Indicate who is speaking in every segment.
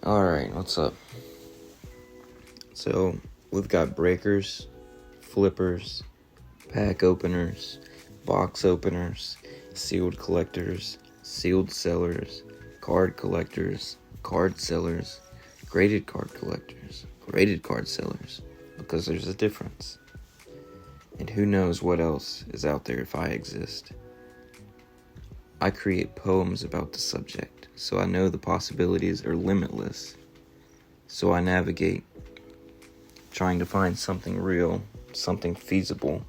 Speaker 1: Alright, what's up? So, we've got breakers, flippers, pack openers, box openers, sealed collectors, sealed sellers, card collectors, card sellers, graded card collectors, graded card sellers, because there's a difference. And who knows what else is out there if I exist. I create poems about the subject, so I know the possibilities are limitless. So I navigate, trying to find something real, something feasible.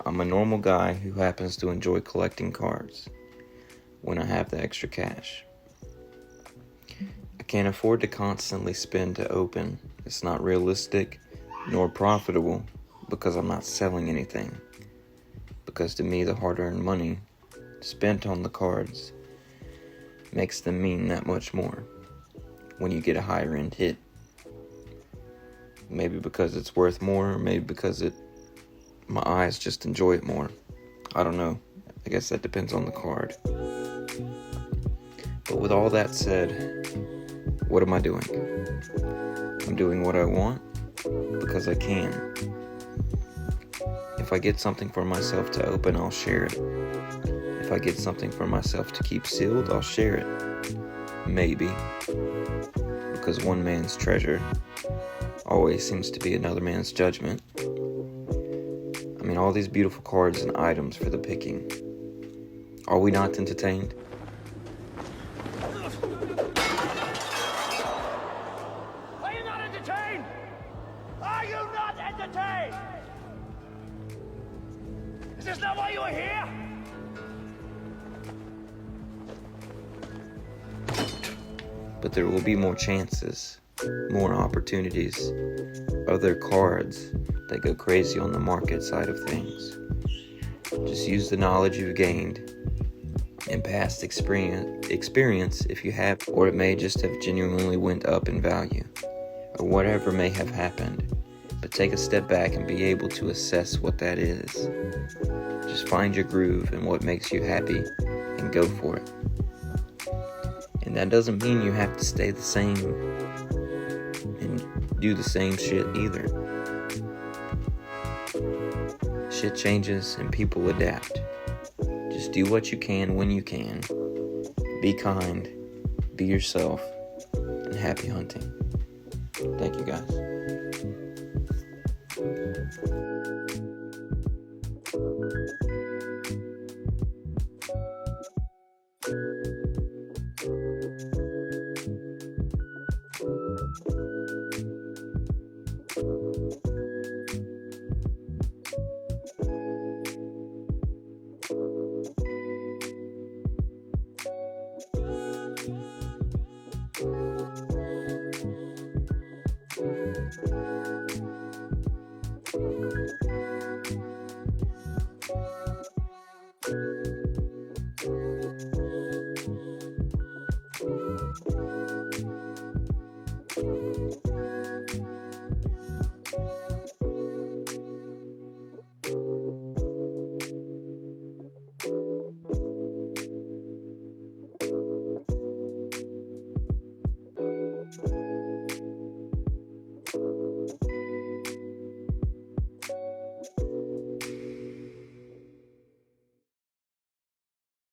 Speaker 1: I'm a normal guy who happens to enjoy collecting cards when I have the extra cash. I can't afford to constantly spend to open. It's not realistic nor profitable because I'm not selling anything. Because to me, the hard-earned money spent on the cards makes them mean that much more when you get a higher end hit. Maybe because it's worth more, maybe because my eyes just enjoy it more. I don't know. I guess that depends on the card. But with all that said, what am I doing? I'm doing what I want because I can. If I get something for myself to open, I'll share it. If I get something for myself to keep sealed, I'll share it. Maybe. Because one man's treasure always seems to be another man's judgment. I mean, all these beautiful cards and items for the picking. Are we not entertained?
Speaker 2: Are you not entertained? Are you not entertained? Is this not why you are here?
Speaker 1: But there will be more chances, more opportunities, other cards that go crazy on the market side of things. Just use the knowledge you've gained and past experience if you have, or it may just have genuinely went up in value, or whatever may have happened. But take a step back and be able to assess what that is. Just find your groove and what makes you happy and go for it. And that doesn't mean you have to stay the same and do the same shit either. Shit changes and people adapt. Just do what you can when you can. Be kind, be yourself, and happy hunting. Thank you guys.